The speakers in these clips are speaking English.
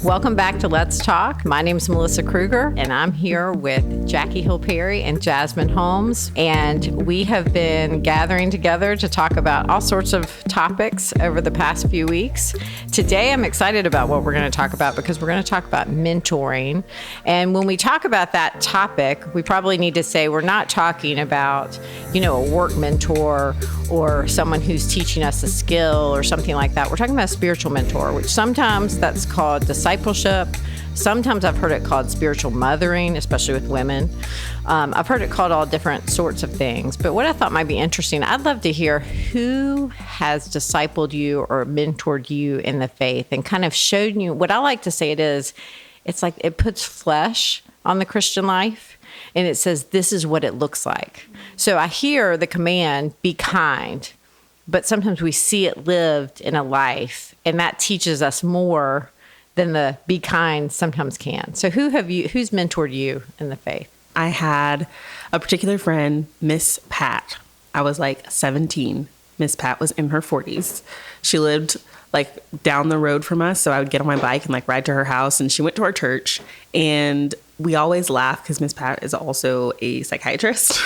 Welcome back to Let's Talk. My name is Melissa Kruger, and I'm here with Jackie Hill Perry and Jasmine Holmes. And we have been gathering together to talk about all sorts of topics over the past few weeks. Today, I'm excited about what we're going to talk about because we're going to talk about mentoring. And when we talk about that topic, we probably need to say we're not talking about, a work mentor or someone who's teaching us a skill or something like that. We're talking about a spiritual mentor, which sometimes that's called discipleship. Sometimes I've heard it called spiritual mothering, especially with women. I've heard it called all different sorts of things. But what I thought might be interesting, I'd love to hear who has discipled you or mentored you in the faith and kind of showed you what I like to say it's like it puts flesh on the Christian life. And it says, this is what it looks like. So I hear the command, be kind, but sometimes we see it lived in a life, and that teaches us more than the be kind sometimes can. So who's mentored you in the faith? I had a particular friend, Miss Pat. I was like 17. Miss Pat was in her 40s. She lived like down the road from us. So I would get on my bike and like ride to her house, and she went to our church, and we always laugh because Miss Pat is also a psychiatrist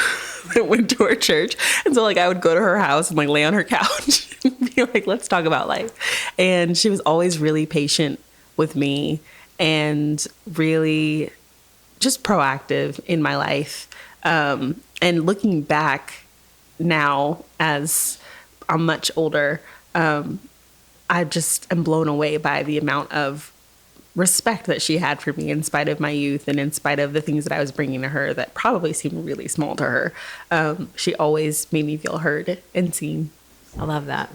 that went to our church. And so like I would go to her house and like lay on her couch and be like, let's talk about life. And she was always really patient with me and really just proactive in my life. And looking back now as I'm much older, I just am blown away by the amount of respect that she had for me in spite of my youth and in spite of the things that I was bringing to her that probably seemed really small to her. She always made me feel heard and seen. I love that.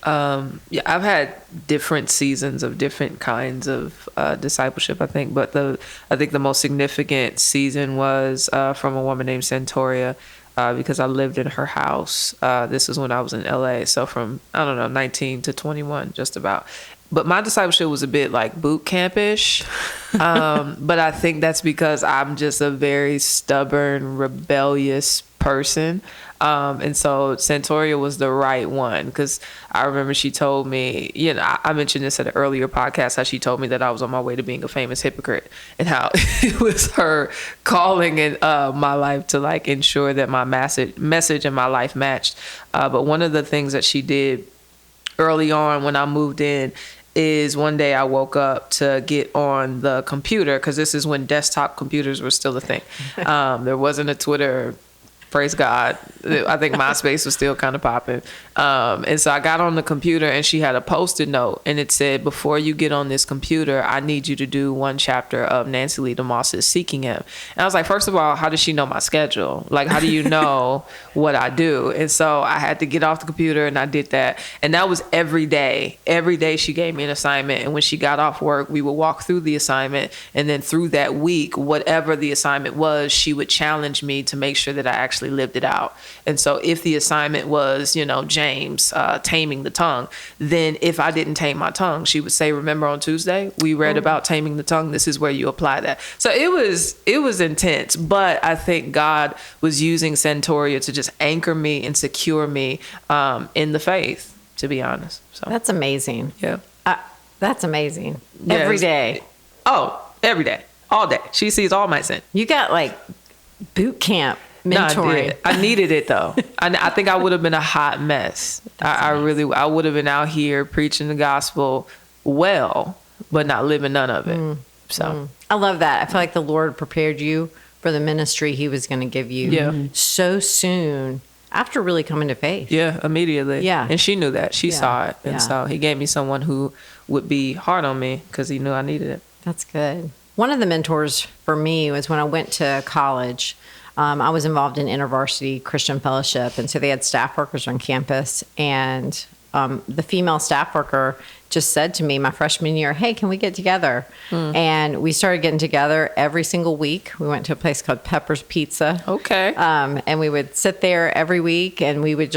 I've had different seasons of different kinds of discipleship, I think. But I think the most significant season was from a woman named Centoria, because I lived in her house. This is when I was in LA. So from, 19 to 21, just about. But my discipleship was a bit like boot camp-ish. But I think that's because I'm just a very stubborn, rebellious person. And so Centoria was the right one, because I remember she told me, I mentioned this at an earlier podcast, how she told me that I was on my way to being a famous hypocrite, and how it was her calling in my life to like ensure that my message and my life matched. But one of the things that she did early on when I moved in is one day I woke up to get on the computer, because this is when desktop computers were still a thing. There wasn't a Twitter. Praise God. I think MySpace was still kind of popping. And so I got on the computer, and she had a Post-it note, and it said, before you get on this computer, I need you to do one chapter of Nancy Lee DeMoss's Seeking Him. And I was like, first of all, how does she know my schedule? Like, how do you know what I do? And so I had to get off the computer, and I did that. And that was every day. Every day she gave me an assignment. And when she got off work, we would walk through the assignment. And then through that week, whatever the assignment was, she would challenge me to make sure that I actually lived it out. And so if the assignment was, James taming the tongue, then if I didn't tame my tongue, she would say, remember on Tuesday we read about taming the tongue, this is where you apply that. So it was intense, but I think God was using Centoria to just anchor me and secure me in the faith, to be honest. So that's amazing. Yeah. That's amazing. Yes. Every day. Oh, every day, all day. She sees all my sin. You got like boot camp mentoring. No, I needed it though. I think I would have been a hot mess. I would have been out here preaching the gospel well, but not living none of it. I love that. I feel like the Lord prepared you for the ministry he was going to give you so soon after really coming to faith. Yeah, immediately. Yeah. And she knew that. She saw it. And so he gave me someone who would be hard on me because he knew I needed it. That's good. One of the mentors for me was when I went to college. I was involved in InterVarsity Christian Fellowship, and so they had staff workers on campus, and the female staff worker just said to me my freshman year, hey, can we get together? And we started getting together every single week. We went to a place called Pepper's Pizza. Okay. And we would sit there every week, and we would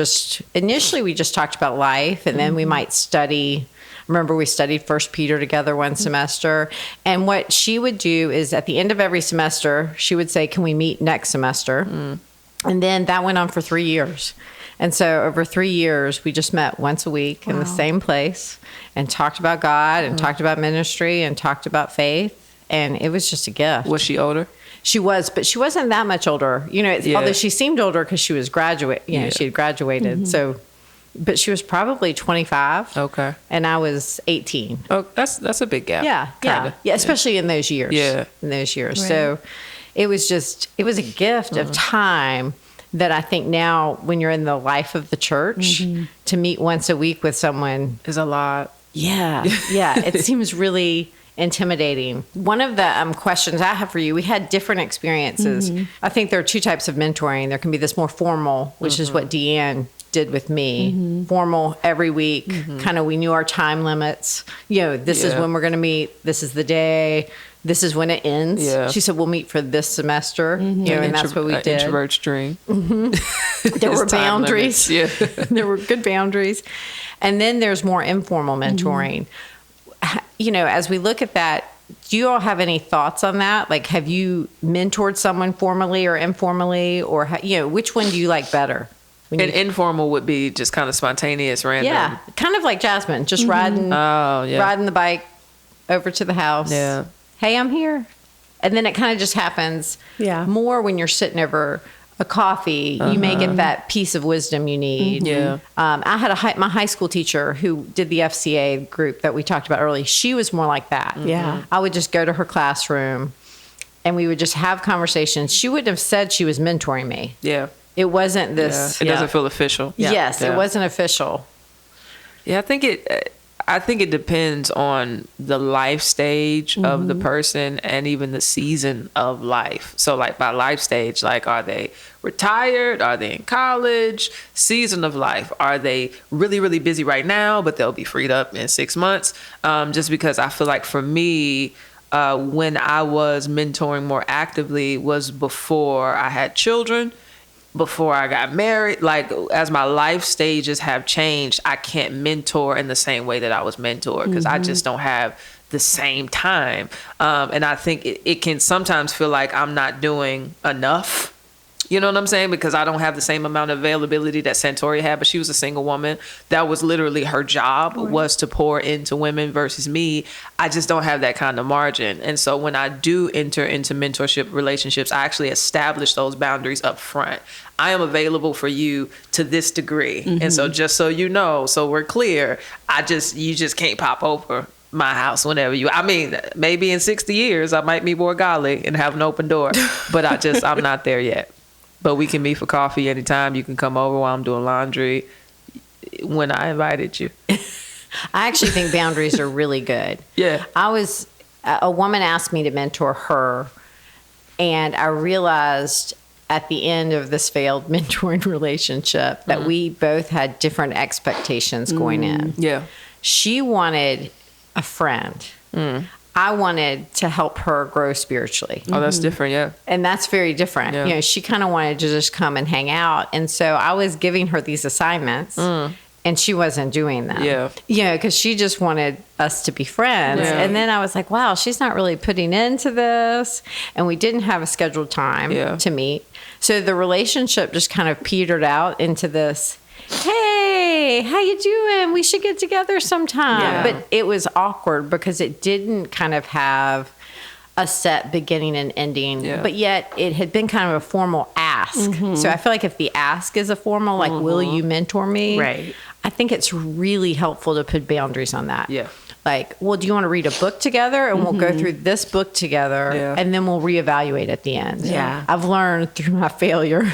initially we just talked about life, and then we might study. Remember, we studied 1 Peter together one semester. And what she would do is at the end of every semester, she would say, can we meet next semester? And then that went on for 3 years. And so over 3 years, we just met once a week in the same place and talked about God and talked about ministry and talked about faith. And it was just a gift. Was she older? She was, but she wasn't that much older. Although she seemed older because she was she had graduated. So, but she was probably 25. Okay. And I was 18. Oh, that's a big gap. Yeah. Especially in those years. Yeah. In those years. Right. So it was a gift of time that I think now when you're in the life of the church to meet once a week with someone Is a lot. Yeah. It seems really intimidating. One of the questions I have for you, we had different experiences. I think there are two types of mentoring. There can be this more formal, which is what Deanne did with me. Formal every week, kind of we knew our time limits. This is when we're going to meet. This is the day. This is when it ends. Yeah. She said, we'll meet for this semester. And that's what we did. Introvert's dream. There were boundaries. Yeah. There were good boundaries. And then there's more informal mentoring. As we look at that, do you all have any thoughts on that? Like, have you mentored someone formally or informally, or which one do you like better? And informal would be just kind of spontaneous, random. Yeah, kind of like Jasmine, just riding the bike over to the house. Yeah. Hey, I'm here. And then it kind of just happens more when you're sitting over a coffee. You may get that piece of wisdom you need. Yeah. I had my high school teacher who did the FCA group that we talked about earlier. She was more like that. Yeah. I would just go to her classroom and we would just have conversations. She wouldn't have said she was mentoring me. Yeah. It wasn't this. It doesn't feel official. Yes, it wasn't official. Yeah, I think it depends on the life stage of the person and even the season of life. So like by life stage, like are they retired? Are they in college? Season of life. Are they really, really busy right now, but they'll be freed up in 6 months? Just because I feel like for me, when I was mentoring more actively was before I had children. Before I got married, like as my life stages have changed, I can't mentor in the same way that I was mentored because I just don't have the same time. And I think it can sometimes feel like I'm not doing enough. You know what I'm saying? Because I don't have the same amount of availability that Santoria had, but she was a single woman. That was literally her job was to pour into women versus me. I just don't have that kind of margin. And so when I do enter into mentorship relationships, I actually establish those boundaries up front. I am available for you to this degree. And so just so you know, so we're clear, you just can't pop over my house whenever maybe in 60 years, I might be more godly and have an open door, but I'm not there yet. But we can meet for coffee anytime. You can come over while I'm doing laundry when I invited you. I actually think boundaries are really good. Yeah. A woman asked me to mentor her, and I realized at the end of this failed mentoring relationship that we both had different expectations going in. Yeah. She wanted a friend. I wanted to help her grow spiritually. Oh, that's different, yeah. And that's very different. Yeah. She kind of wanted to just come and hang out. And so I was giving her these assignments and she wasn't doing them. Yeah. Because she just wanted us to be friends. Yeah. And then I was like, wow, she's not really putting into this. And we didn't have a scheduled time to meet. So the relationship just kind of petered out into this, hey, how you doing? We should get together sometime. Yeah. But it was awkward because it didn't kind of have a set beginning and ending, but yet it had been kind of a formal ask. So I feel like if the ask is a formal, like, will you mentor me? Right. I think it's really helpful to put boundaries on that. Yeah. Like, well, do you want to read a book together? And we'll go through this book together and then we'll reevaluate at the end. Yeah. I've learned through my failure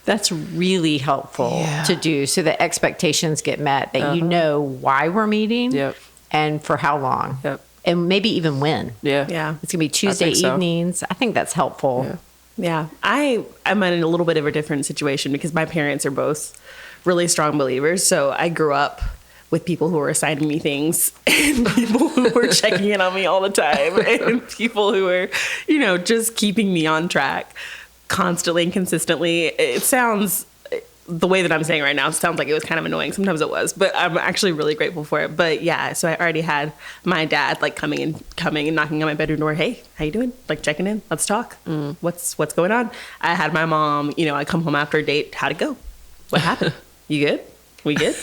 that's really helpful to do so that expectations get met, that you know why we're meeting and for how long. And maybe even when. Yeah. It's going to be Tuesday evenings. I think that's helpful. Yeah. I'm in a little bit of a different situation because my parents are both really strong believers. So I grew up with people who were assigning me things and people who were checking in on me all the time and people who were, just keeping me on track constantly and consistently. It sounds the way that I'm saying it right now sounds like it was kind of annoying. Sometimes it was, but I'm actually really grateful for it. But yeah, so I already had my dad like coming and knocking on my bedroom door. Hey, how you doing? Like checking in. Let's talk. What's going on? I had my mom, I come home after a date. How'd it go? What happened? You good? We good?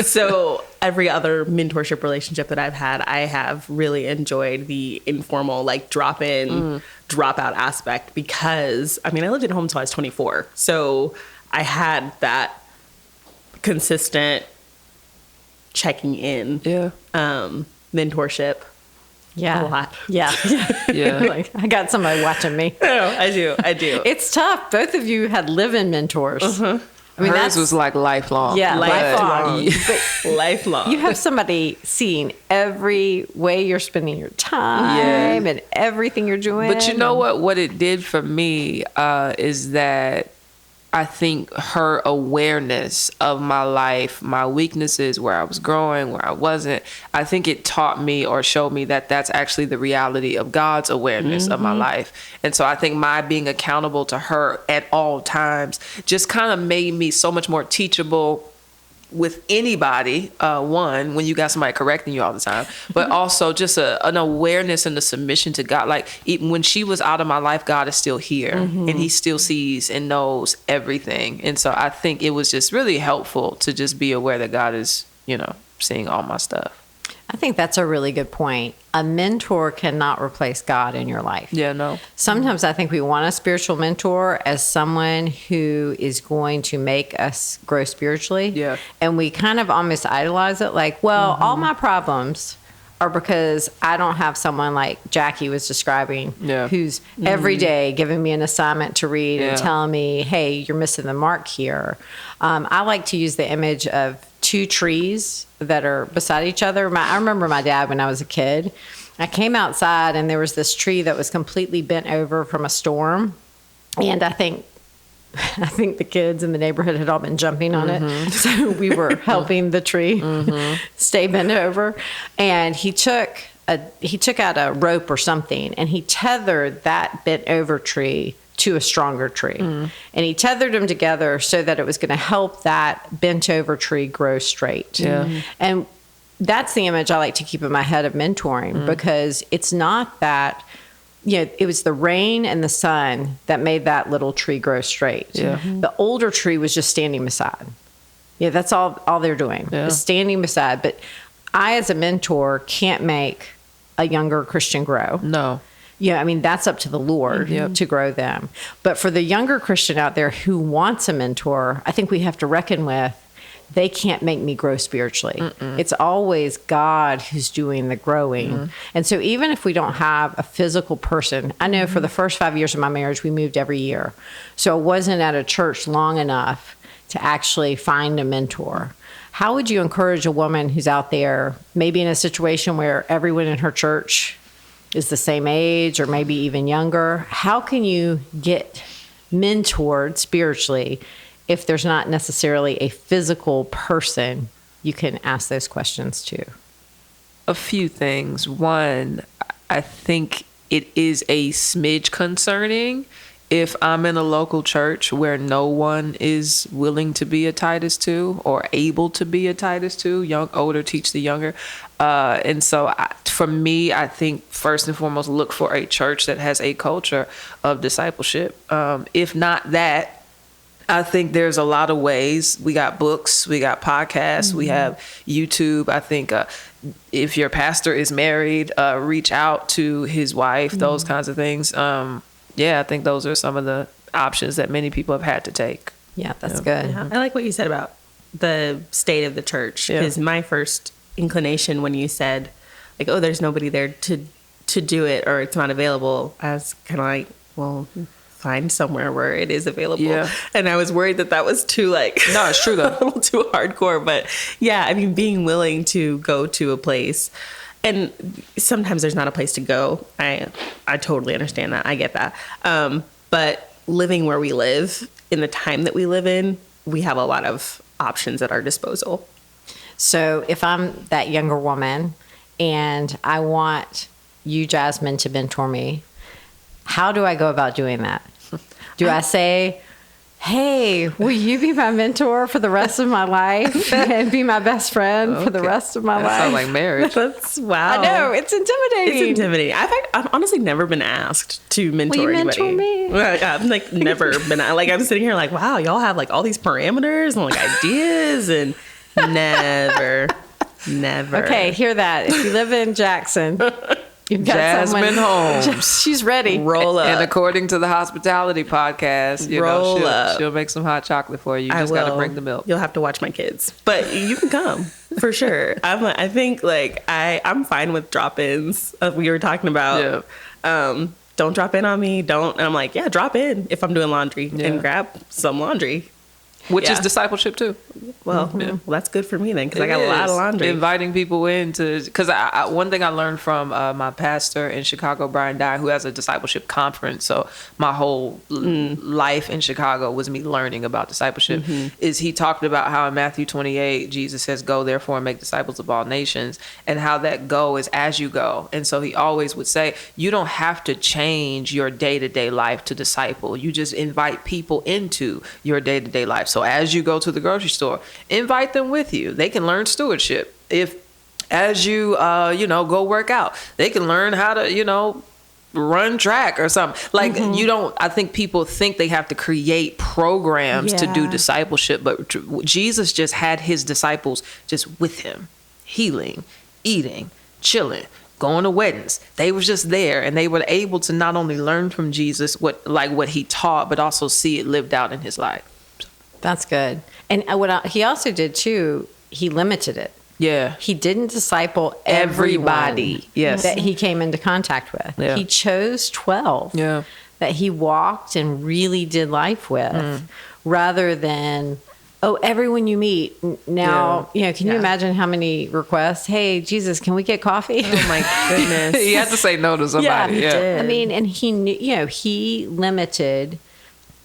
So every other mentorship relationship that I've had, I have really enjoyed the informal, like drop in, drop out aspect because, I lived at home until I was 24. So I had that consistent checking in, mentorship. Yeah. A lot. Yeah. Yeah. Like, I got somebody watching me. I do. It's tough. Both of you had live-in mentors. Hers was like lifelong. Yeah, lifelong. But lifelong. You have somebody seeing every way you're spending your time and everything you're doing. But you know what it did for me is that I think her awareness of my life, my weaknesses, where I was growing, where I wasn't, I think it taught me or showed me that that's actually the reality of God's awareness of my life. And so I think my being accountable to her at all times just kind of made me so much more teachable with anybody, one, when you got somebody correcting you all the time, but also just an awareness and a submission to God. Like even when she was out of my life, God is still here and he still sees and knows everything. And so I think it was just really helpful to just be aware that God is, seeing all my stuff. I think that's a really good point. A mentor cannot replace God in your life. Yeah, no. Sometimes I think we want a spiritual mentor as someone who is going to make us grow spiritually. Yeah. And we kind of almost idolize it like, well, all my problems are because I don't have someone like Jackie was describing who's every day giving me an assignment to read and telling me, hey, you're missing the mark here. I like to use the image of two trees that are beside each other. I remember my dad when I was a kid. I came outside and there was this tree that was completely bent over from a storm. And I think the kids in the neighborhood had all been jumping on it. So we were helping the tree stay bent over. And he took out a rope or something and he tethered that bent over tree to a stronger tree. And he tethered them together so that it was going to help that bent over tree grow straight. And that's the image I like to keep in my head of mentoring because it's not that, it was the rain and the sun that made that little tree grow straight. The older tree was just standing beside. That's all they're doing is standing beside. But I, as a mentor, can't make a younger Christian grow. No. That's up to the Lord to grow them. But for the younger Christian out there who wants a mentor, I think we have to reckon with, they can't make me grow spiritually. It's always God who's doing the growing. And so even if we don't have a physical person, I know for the first 5 years of my marriage, we moved every year. So I wasn't at a church long enough to actually find a mentor. How would you encourage a woman who's out there, maybe in a situation where everyone in her church is the same age or maybe even younger? How can you get mentored spiritually if there's not necessarily a physical person you can ask those questions to? A few things. One, I think it is a smidge concerning if I'm in a local church where no one is willing to be a Titus 2 or able to be a Titus 2, older teach the younger. And so for me, I think first and foremost, look for a church that has a culture of discipleship. If not that, I think there's a lot of ways. We got books, we got podcasts, we have YouTube. I think if your pastor is married, reach out to his wife, those kinds of things. I think those are some of the options that many people have had to take. Yeah, that's good. I like what you said about the state of the church. Because my first inclination when you said, like, oh, there's nobody there to do it or it's not available, I was kind of like, well, find somewhere where it is available. Yeah. And I was worried that was too no, it's true though. a little too hardcore. But yeah, being willing to go to a place. And sometimes there's not a place to go. I totally understand that. I get that. But living where we live, in the time that we live in, we have a lot of options at our disposal. So if I'm that younger woman and I want you, Jasmine, to mentor me, how do I go about doing that? Do I say, hey, will you be my mentor for the rest of my life and be my best friend for the rest of my life? Sounds like marriage. That's wow. I know, it's intimidating. It's intimidating. I've honestly never been asked to mentor Will you anybody. mentor me? Like, I've like never been. Like I'm sitting here like, wow, y'all have like all these parameters and like ideas and never. Okay, hear that. If you live in Jackson, you've got Jasmine Holmes. She's ready. Roll up. And according to the hospitality podcast, Roll up. she'll make some hot chocolate for you. You just got to bring the milk. You'll have to watch my kids, but you can come for sure. I think like I'm fine with drop-ins. We were talking about. Yeah. Don't drop in on me. Don't. And I'm like, yeah, drop in if I'm doing laundry and grab some laundry. Which is discipleship too. Well, that's good for me then, because I got a lot of laundry. Inviting people in to, because one thing I learned from my pastor in Chicago, Brian Dye, who has a discipleship conference. So my whole life in Chicago was me learning about discipleship. Is he talked about how in Matthew 28, Jesus says, "Go therefore and make disciples of all nations," and how that go is as you go. And so he always would say, you don't have to change your day-to-day life to disciple. You just invite people into your day-to-day life. So as you go to the grocery store, invite them with you. They can learn stewardship. If as you go work out, they can learn how to run track or something. Like you don't. I think people think they have to create programs to do discipleship, but Jesus just had his disciples just with him, healing, eating, chilling, going to weddings. They was just there, and they were able to not only learn from Jesus what he taught, but also see it lived out in his life. That's good. And he also did too, he limited it. Yeah. He didn't disciple everybody yes. that he came into contact with. Yeah. He chose 12 that he walked and really did life with, rather than, everyone you meet now, can you imagine how many requests? Hey, Jesus, can we get coffee? Oh my goodness. He had to say no to somebody. He did. I mean, and he knew, he limited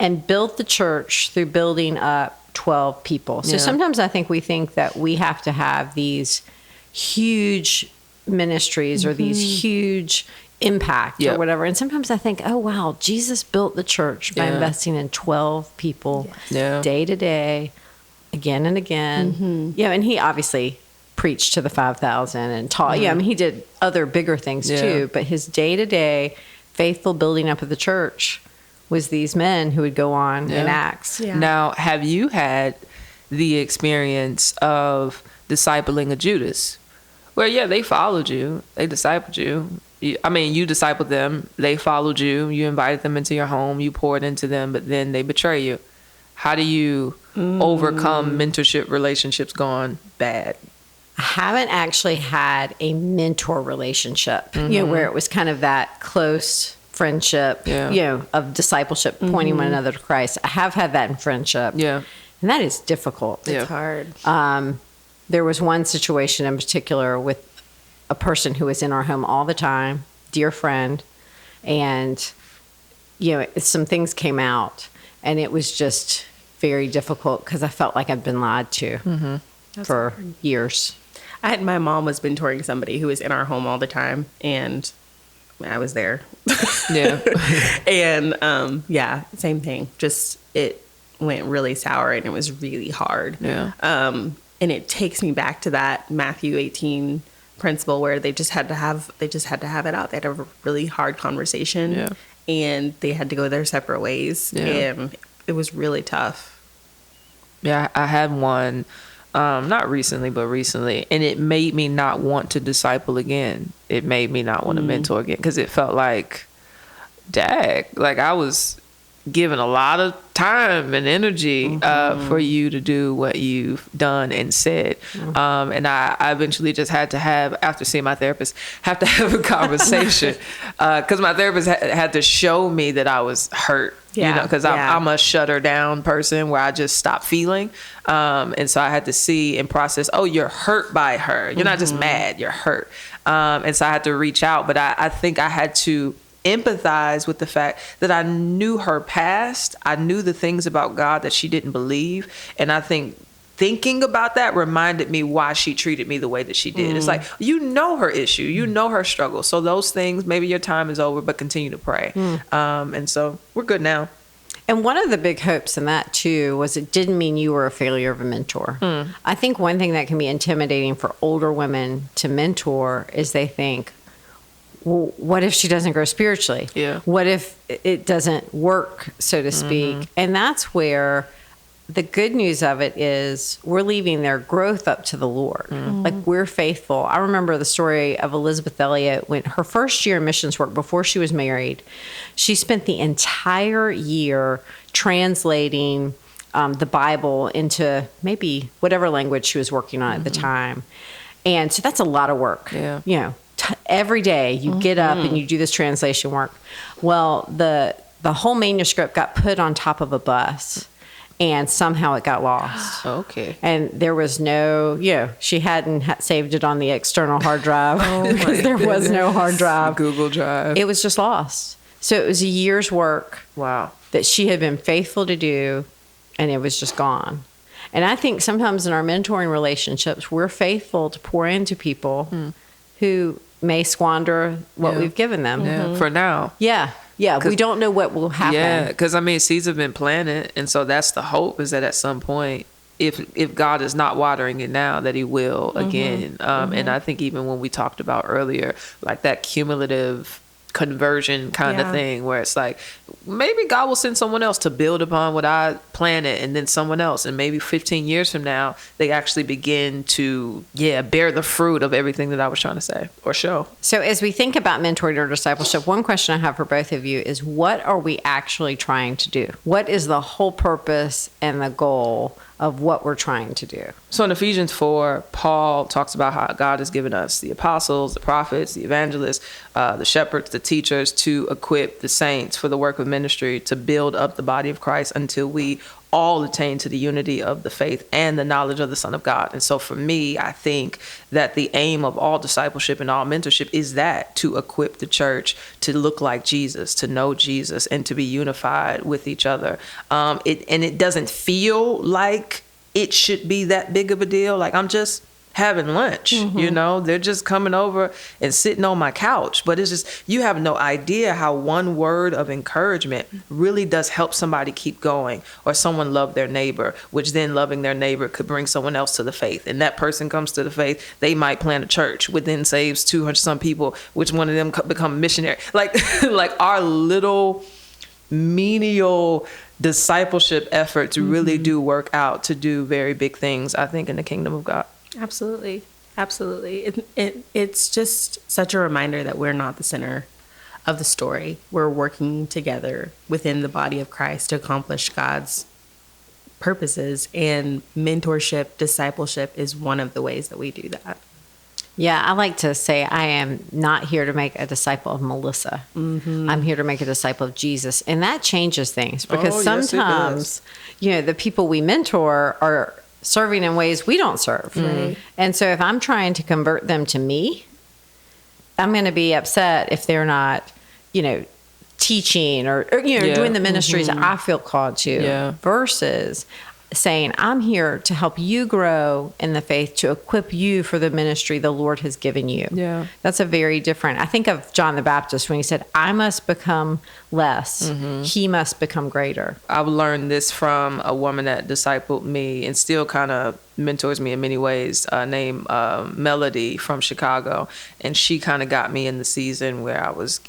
and built the church through building up 12 people. So sometimes I think we think that we have to have these huge ministries or these huge impact or whatever. And sometimes I think, oh, wow, Jesus built the church by investing in 12 people day to day, again and again. And he obviously preached to the 5,000 and taught. I mean, he did other bigger things too, but his day to day faithful building up of the church was these men who would go on in Acts. Yeah. Now, have you had the experience of discipling a Judas? Well, they followed you. They discipled you. You discipled them. They followed you. You invited them into your home. You poured into them, but then they betray you. How do you overcome mentorship relationships gone bad? I haven't actually had a mentor relationship, where it was kind of that close friendship, of discipleship, pointing one another to Christ. I have had that in friendship. Yeah. And that is difficult. It's hard. There was one situation in particular with a person who was in our home all the time, dear friend, and, some things came out, and it was just very difficult because I felt like I'd been lied to for years. My mom was mentoring somebody who was in our home all the time, and I was there. And same thing. Just it went really sour and it was really hard. And it takes me back to that Matthew 18 principle where they just had to have it out. They had to have a really hard conversation and they had to go their separate ways. And it was really tough. Yeah, I had one. Not recently, but recently. And it made me not want to disciple again. It made me not want to mentor again because it felt like, like I was given a lot of time and energy for you to do what you've done and said. And I eventually just had to after seeing my therapist, have a conversation because my therapist had to show me that I was hurt. Because I'm a shutter down person where I just stop feeling. And so I had to see and process, you're hurt by her. You're not just mad, you're hurt. And so I had to reach out. But I think I had to empathize with the fact that I knew her past. I knew the things about God that she didn't believe. And I think thinking about that reminded me why she treated me the way that she did. It's like, her issue, her struggle. So those things, maybe your time is over, but continue to pray. And so we're good now. And one of the big hopes in that, too, was it didn't mean you were a failure of a mentor. I think one thing that can be intimidating for older women to mentor is they think, well, what if she doesn't grow spiritually? Yeah. What if it doesn't work, so to speak? And that's where the good news of it is we're leaving their growth up to the Lord. Like, we're faithful. I remember the story of Elizabeth Elliot when her first year in missions work before she was married. She spent the entire year translating the Bible into maybe whatever language she was working on at the time. And so that's a lot of work. Yeah. You know, every day you get up and you do this translation work. Well, the whole manuscript got put on top of a bus. And somehow it got lost. Okay. And there was no, she hadn't saved it on the external hard drive because there was no hard drive. Google Drive. It was just lost. So it was a year's work. Wow. That she had been faithful to do, and it was just gone. And I think sometimes in our mentoring relationships, we're faithful to pour into people who may squander what we've given them. Yeah. For now. Yeah. We don't know what will happen. Yeah, because I mean, seeds have been planted, and so that's the hope, is that at some point, if God is not watering it now, that He will again. And I think even when we talked about earlier, like that cumulative conversion kind of thing, where it's like maybe God will send someone else to build upon what I planted, and then someone else, and maybe 15 years from now they actually begin to bear the fruit of everything that I was trying to say or show. So as we think about mentoring or discipleship, one question I have for both of you is, what are we actually trying to do? What is the whole purpose and the goal of what we're trying to do? So in Ephesians 4, Paul talks about how God has given us the apostles, the prophets, the evangelists, the shepherds, the teachers, to equip the saints for the work of ministry, to build up the body of Christ until we all attain to the unity of the faith and the knowledge of the Son of God. And so for me, I think that the aim of all discipleship and all mentorship is that, to equip the church to look like Jesus, to know Jesus, and to be unified with each other. It doesn't feel like it should be that big of a deal. Like, I'm just having lunch, they're just coming over and sitting on my couch. But it's just, you have no idea how one word of encouragement really does help somebody keep going, or someone love their neighbor, which then loving their neighbor could bring someone else to the faith. And that person comes to the faith, they might plant a church, which then saves 200 some people, which one of them become missionary. Like, like our little menial discipleship efforts really do work out to do very big things, I think, in the kingdom of God. Absolutely. It's just such a reminder that we're not the center of the story. We're working together within the body of Christ to accomplish God's purposes, and mentorship, discipleship is one of the ways that we do that. Yeah, I like to say I am not here to make a disciple of Melissa. I'm here to make a disciple of Jesus. And that changes things, because sometimes, the people we mentor are serving in ways we don't serve. Right. And so if I'm trying to convert them to me, I'm going to be upset if they're not, teaching or doing the ministries I feel called to, versus saying, I'm here to help you grow in the faith, to equip you for the ministry the Lord has given you. Yeah. That's a very different. I think of John the Baptist when he said, I must become less. He must become greater. I've learned this from a woman that discipled me and still kind of mentors me in many ways, named Melody from Chicago. And she kind of got me in the season where I was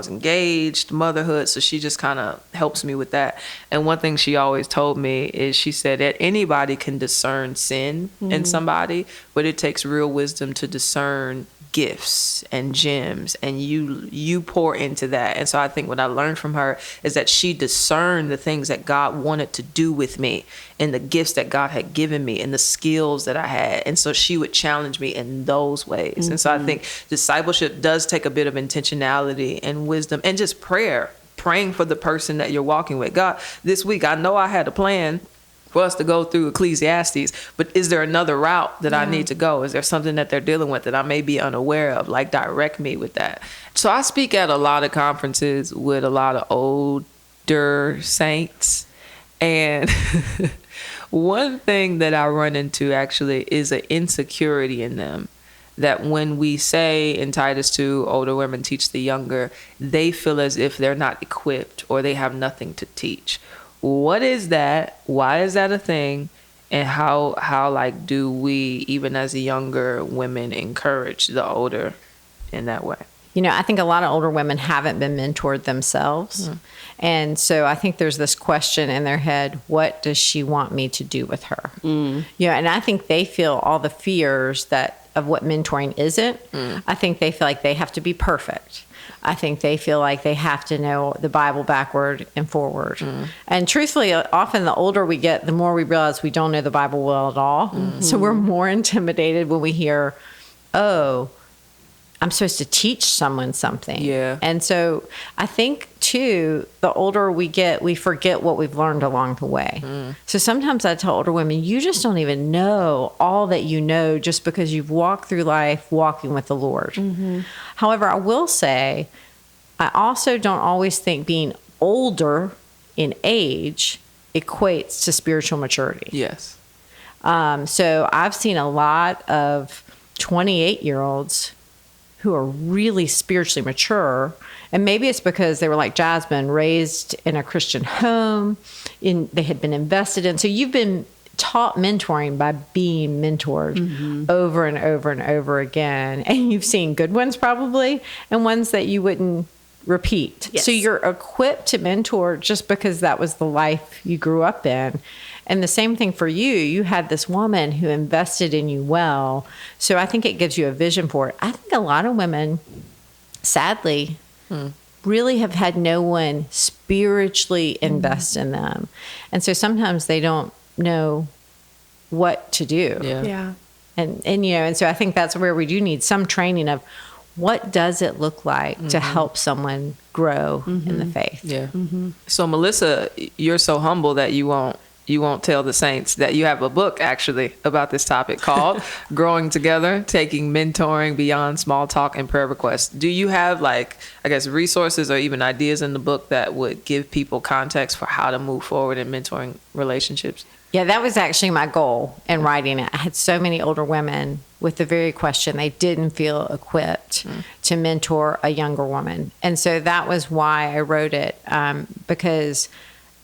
engaged, motherhood. So she just kind of helps me with that. And one thing she always told me is, she said that anybody can discern sin in somebody, but it takes real wisdom to discern gifts and gems, and you pour into that. And so I think what I learned from her is that she discerned the things that God wanted to do with me, and the gifts that God had given me, and the skills that I had. And so she would challenge me in those ways. And so I think discipleship does take a bit of intentionality and wisdom, and just praying for the person that you're walking with. God, this week I know I had a plan for us to go through Ecclesiastes, but is there another route that I need to go? Is there something that they're dealing with that I may be unaware of? Like, direct me with that. So I speak at a lot of conferences with a lot of older saints, and one thing that I run into actually is an insecurity in them, that when we say in Titus 2, older women teach the younger, they feel as if they're not equipped or they have nothing to teach. what is that? Why is that a thing? And how like do we, even as younger women, encourage the older in that way? You know, I think a lot of older women haven't been mentored themselves. And so I think there's this question in their head, what does she want me to do with her? You know, and I think they feel all the fears of what mentoring isn't. I think they feel like they have to be perfect. I think they feel like they have to know the Bible backward and forward. And truthfully, often the older we get, the more we realize we don't know the Bible well at all. So we're more intimidated when we hear, oh, I'm supposed to teach someone something. Yeah. And so I think, too, the older we get, we forget what we've learned along the way. So sometimes I tell older women, you just don't even know all that you know just because you've walked through life walking with the Lord. However, I will say, I also don't always think being older in age equates to spiritual maturity. Yes. So I've seen a lot of 28-year-olds who are really spiritually mature. And maybe it's because they were like Jasmine, raised in a Christian home, they had been invested in. So you've been taught mentoring by being mentored over and over and over again. And you've seen good ones probably, and ones that you wouldn't repeat. Yes. So you're equipped to mentor just because that was the life you grew up in. And the same thing for you. You had this woman who invested in you well. So I think it gives you a vision for it. I think a lot of women, sadly, really have had no one spiritually invest in them. And so sometimes they don't know what to do. Yeah. And you know, and so I think that's where we do need some training of what does it look like to help someone grow in the faith. Yeah. So Melissa, you're so humble that you won't tell the saints that you have a book actually about this topic called Growing Together, Taking Mentoring Beyond Small Talk and Prayer Requests. Do you have resources or even ideas in the book that would give people context for how to move forward in mentoring relationships? Yeah, that was actually my goal in writing it. I had so many older women with the very question. They didn't feel equipped to mentor a younger woman. And so that was why I wrote it, because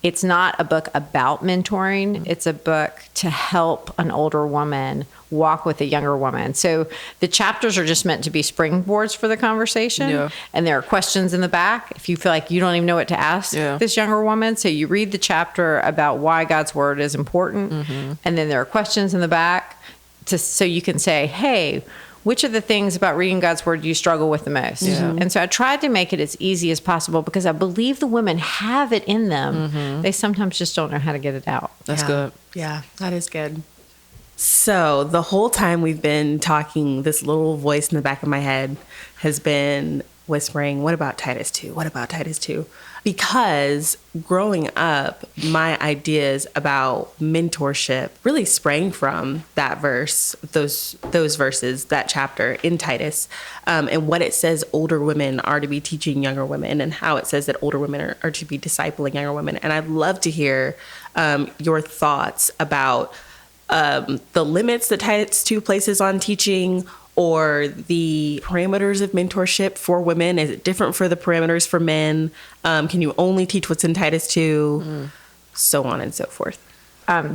it's not a book about mentoring. It's a book to help an older woman walk with a younger woman. So the chapters are just meant to be springboards for the conversation. Yeah. And there are questions in the back if you feel like you don't even know what to ask this younger woman. So you read the chapter about why God's word is important. And then there are questions in the back so you can say, hey, which of the things about reading God's word do you struggle with the most? And so I tried to make it as easy as possible because I believe the women have it in them. They sometimes just don't know how to get it out. That's good. Yeah, that is good. So the whole time we've been talking, this little voice in the back of my head has been whispering, what about Titus 2? What about Titus 2? Because growing up, my ideas about mentorship really sprang from that verse, those verses, that chapter in Titus, and what it says older women are to be teaching younger women, and how it says that older women are to be discipling younger women. And I'd love to hear your thoughts about the limits that Titus 2 places on teaching, or the parameters of mentorship for women. Is it different for the parameters for men? Can you only teach what's in Titus 2? So on and so forth.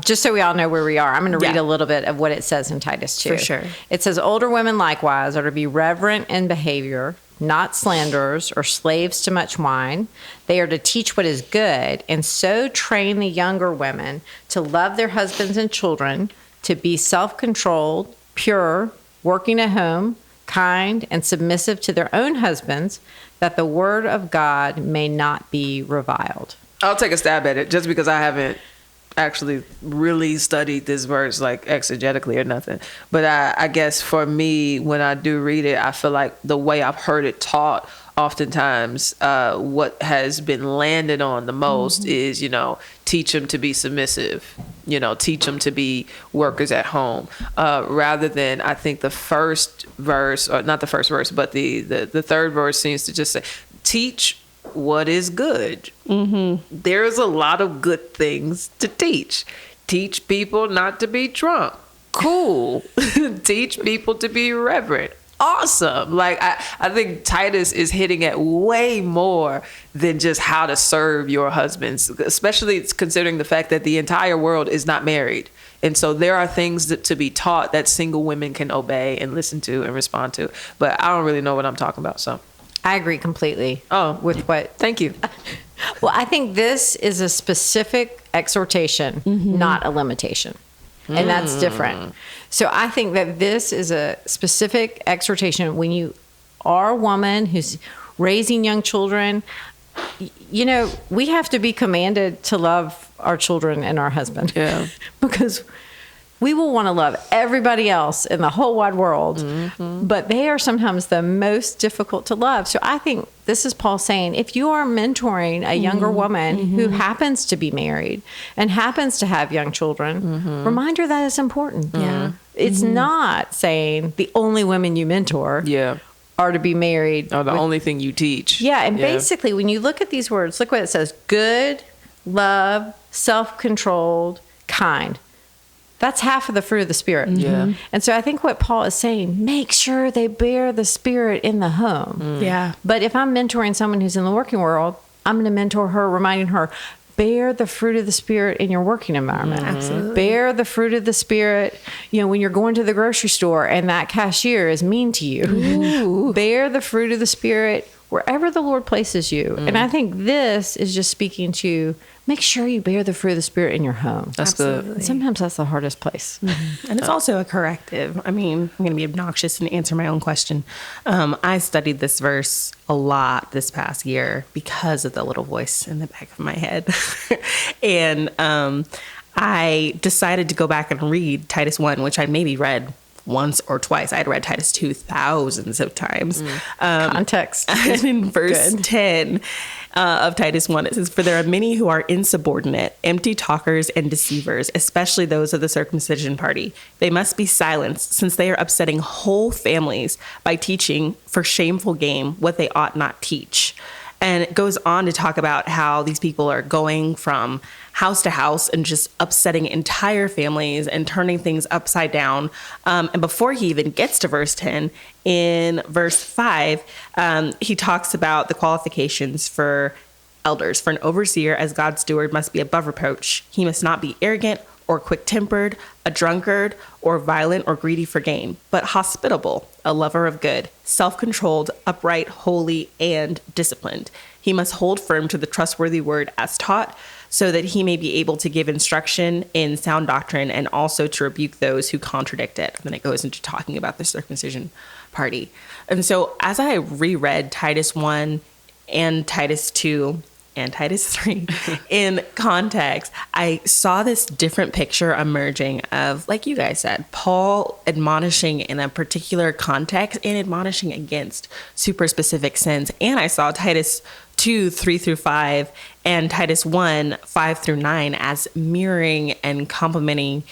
Just so we all know where we are, I'm going to read a little bit of what it says in Titus 2. For sure. It says, older women likewise are to be reverent in behavior, not slanderers or slaves to much wine. They are to teach what is good, and so train the younger women to love their husbands and children, to be self-controlled, pure, working at home, kind, and submissive to their own husbands, that the word of God may not be reviled. I'll take a stab at it just because I haven't actually really studied this verse like exegetically or nothing. But I guess for me, when I do read it, I feel like the way I've heard it taught, oftentimes what has been landed on the most is, teach them to be submissive, teach them to be workers at home, rather than, I think the first verse, or not the first verse, but the third verse seems to just say, teach what is good. There's a lot of good things to teach. Teach people not to be drunk. Cool. Teach people to be reverent. awesome. Like, I think Titus is hitting at way more than just how to serve your husbands, especially considering the fact that the entire world is not married. And so there are things to be taught that single women can obey and listen to and respond to. But I don't really know what I'm talking about. So I agree completely with what. Thank you. Well, I think this is a specific exhortation, not a limitation. And that's different. So I think that this is a specific exhortation when you are a woman who's raising young children. You know, we have to be commanded to love our children and our husband. Yeah. Because we will want to love everybody else in the whole wide world, but they are sometimes the most difficult to love. So I think this is Paul saying, if you are mentoring a younger woman who happens to be married and happens to have young children, remind her that it's important. Yeah. It's not saying the only women you mentor are to be married. Or the only thing you teach. Yeah, and basically when you look at these words, look what it says: good, love, self-controlled, kind. That's half of the fruit of the Spirit. Yeah. And so I think what Paul is saying, make sure they bear the Spirit in the home. Yeah. But if I'm mentoring someone who's in the working world, I'm going to mentor her, reminding her, bear the fruit of the Spirit in your working environment. Absolutely. Bear the fruit of the Spirit, you know, when you're going to the grocery store and that cashier is mean to you. Bear the fruit of the Spirit wherever the Lord places you. And I think this is just speaking to make sure you bear the fruit of the Spirit in your home. That's Absolutely. good. And sometimes that's the hardest place. And it's also a corrective. I mean, I'm going to be obnoxious and answer my own question. I studied this verse a lot this past year because of the little voice in the back of my head. And I decided to go back and read Titus 1, which I'd maybe read once or twice. I had read Titus 2 thousands of times. Context. And in verse Good. 10 of Titus 1, it says, "For there are many who are insubordinate, empty talkers and deceivers, especially those of the circumcision party. They must be silenced, since they are upsetting whole families by teaching for shameful gain what they ought not teach." And it goes on to talk about how these people are going from house to house and just upsetting entire families and turning things upside down. And before he even gets to verse 10, in verse 5, he talks about the qualifications for elders. For an overseer as God's steward must be above reproach. He must not be arrogant or quick-tempered, a drunkard, or violent or greedy for gain, but hospitable, a lover of good, self-controlled, upright, holy, and disciplined. He must hold firm to the trustworthy word as taught, so that he may be able to give instruction in sound doctrine and also to rebuke those who contradict it. And then it goes into talking about the circumcision party. And so as I reread Titus 1 and Titus 2 and Titus 3 in context, I saw this different picture emerging of, like you guys said, Paul admonishing in a particular context and admonishing against super specific sins. And I saw Titus 2, 3 through 5 and Titus 1, 5 through 9 as mirroring and complementing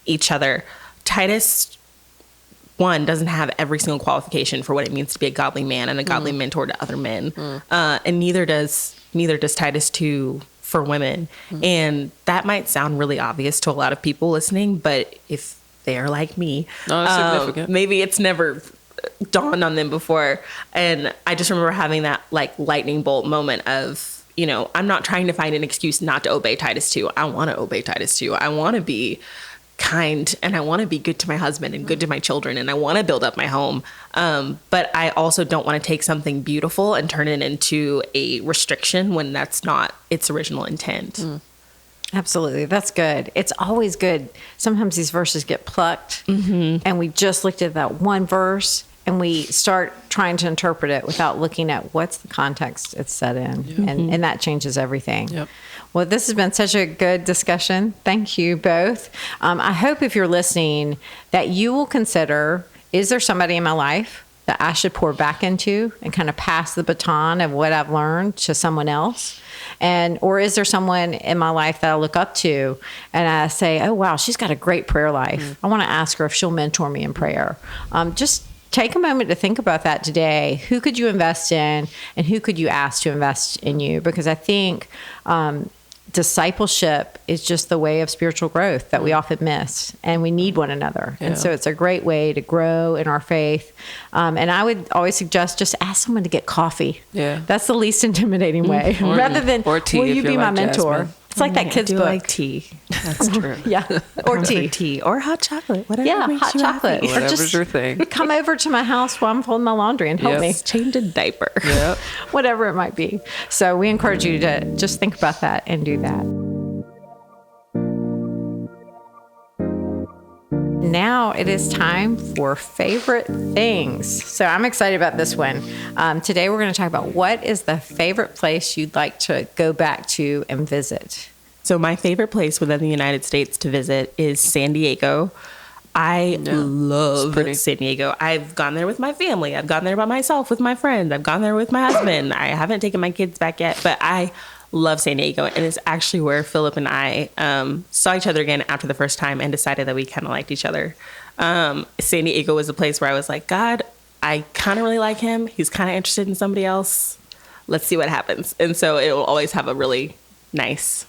each other. Titus 1 doesn't have every single qualification for what it means to be a godly man and a godly mentor to other men. And neither does Titus 2 for women. And that might sound really obvious to a lot of people listening, but if they're like me, significant. maybe it's never dawned on them before. And I just remember having that like lightning bolt moment of, you know, I'm not trying to find an excuse not to obey Titus 2. I want to obey Titus 2. I want to be kind and I want to be good to my husband and good to my children and I want to build up my home. But I also don't want to take something beautiful and turn it into a restriction when that's not its original intent. Absolutely. That's good. It's always good. Sometimes these verses get plucked and we just looked at that one verse and we start trying to interpret it without looking at what's the context it's set in. And that changes everything. Yep. Well, this has been such a good discussion. Thank you both. I hope if you're listening that you will consider, is there somebody in my life that I should pour back into and kind of pass the baton of what I've learned to someone else? Or is there someone in my life that I look up to and I say, oh, wow, she's got a great prayer life. I want to ask her if she'll mentor me in prayer. Just take a moment to think about that today. Who could you invest in and who could you ask to invest in you? Because I think discipleship is just the way of spiritual growth that we often miss, and we need one another. And so it's a great way to grow in our faith. And I would always suggest just ask someone to get coffee. Yeah. That's the least intimidating way, rather than, or tea, will you be my like mentor? Jasmine. It's like that kid's book. like tea. That's true. Yeah. Or tea. Tea or hot chocolate. Whatever Yeah, makes hot you chocolate. happy. Or Whatever's just your thing. come over to my house while I'm folding my laundry and help me. Change a diaper. Yep. Whatever it might be. So we encourage you to just think about that and do that. Now it is time for favorite things. So I'm excited about this one. Today we're going to talk about what is the favorite place you'd like to go back to and visit. So my favorite place within the United States to visit is San Diego. I love San Diego. I've gone there with my family. I've gone there by myself with my friends. I've gone there with my husband. I haven't taken my kids back yet, but I love San Diego. And it's actually where Philip and I saw each other again after the first time and decided that we kind of liked each other. San Diego was a place where I was like, God, I kind of really like him. He's kind of interested in somebody else. Let's see what happens. And so it will always have a really nice,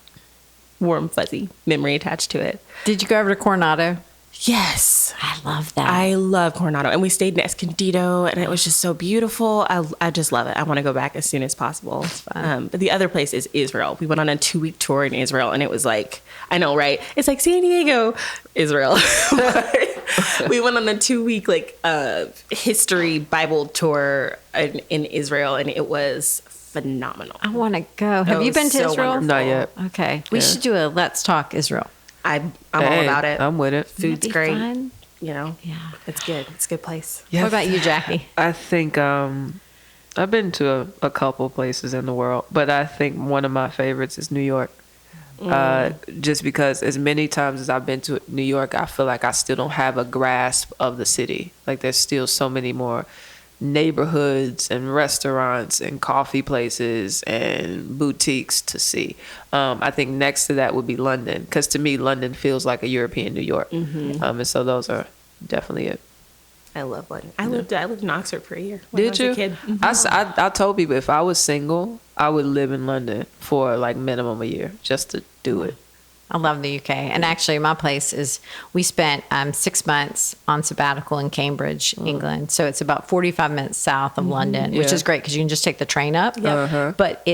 warm, fuzzy memory attached to it. Did you go over to Coronado? Yes. I love that. I love Coronado. And we stayed in Escondido, and it was just so beautiful. I just love it. I want to go back as soon as possible. That's fun. But the other place is Israel. We went on a 2-week tour in Israel, and it was like, I know, right? It's like San Diego, Israel. We went on a 2-week history Bible tour in Israel, and it was phenomenal. I want to go. Have you been to so Israel? wonderful. Not yet. Okay. We should do a Let's Talk Israel. I'm all about it. I'm with it. Food's That'd be great. fun. You know, Yeah. it's good. It's a good place. Yeah. What about you, Jackie? I think I've been to a couple places in the world, but I think one of my favorites is New York. Just because as many times as I've been to New York, I feel like I still don't have a grasp of the city. Like there's still so many more neighborhoods and restaurants and coffee places and boutiques to see. I think next to that would be London, because to me London feels like a European New York. And so those are definitely it. I love London. I lived in Oxford for a year. When Did I was you? a kid. I told people if I was single, I would live in London for like minimum a year just to do it. I love the UK. And actually, my place is, we spent 6 months on sabbatical in Cambridge, England. So it's about 45 minutes south of London, which is great because you can just take the train up. But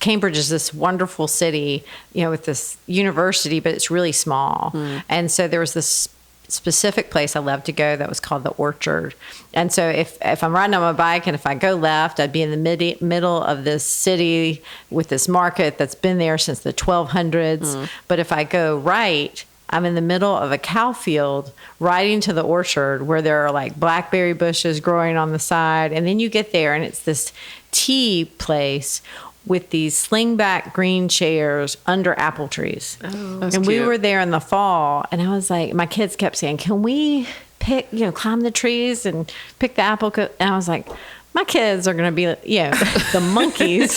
Cambridge is this wonderful city, with this university, but it's really small. And so there was this specific place I love to go that was called the Orchard. And so if I'm riding on my bike and if I go left, I'd be in the middle of this city with this market that's been there since the 1200s. But if I go right, I'm in the middle of a cow field riding to the orchard where there are like blackberry bushes growing on the side. And then you get there and it's this tea place with these slingback green chairs under apple trees. That's and cute. we were there in the fall, and I was like, my kids kept saying, can we climb the trees and pick the apple? And I was like, my kids are going to be, the monkeys,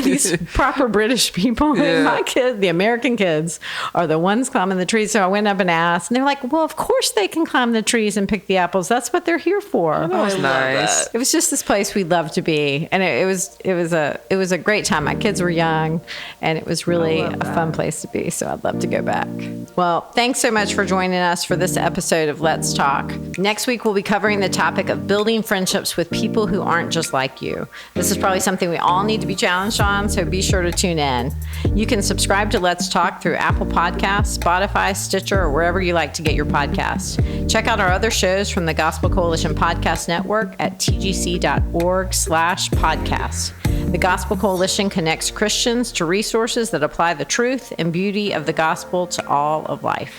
these proper British people. And my kids, the American kids, are the ones climbing the trees. So I went up and asked, and they're like, well, of course they can climb the trees and pick the apples. That's what they're here for. That was nice. It was just this place we'd love to be. And it was a great time. My kids were young, and it was really a fun place to be. So I'd love to go back. Well, thanks so much for joining us for this episode of Let's Talk. Next week, we'll be covering the topic of building friendships with people who aren't just like you. This is probably something we all need to be challenged on, so be sure to tune in. You can subscribe to Let's Talk through Apple Podcasts, Spotify, Stitcher, or wherever you like to get your podcasts. Check out our other shows from the Gospel Coalition Podcast Network at tgc.org/podcast. The Gospel Coalition connects Christians to resources that apply the truth and beauty of the gospel to all of life.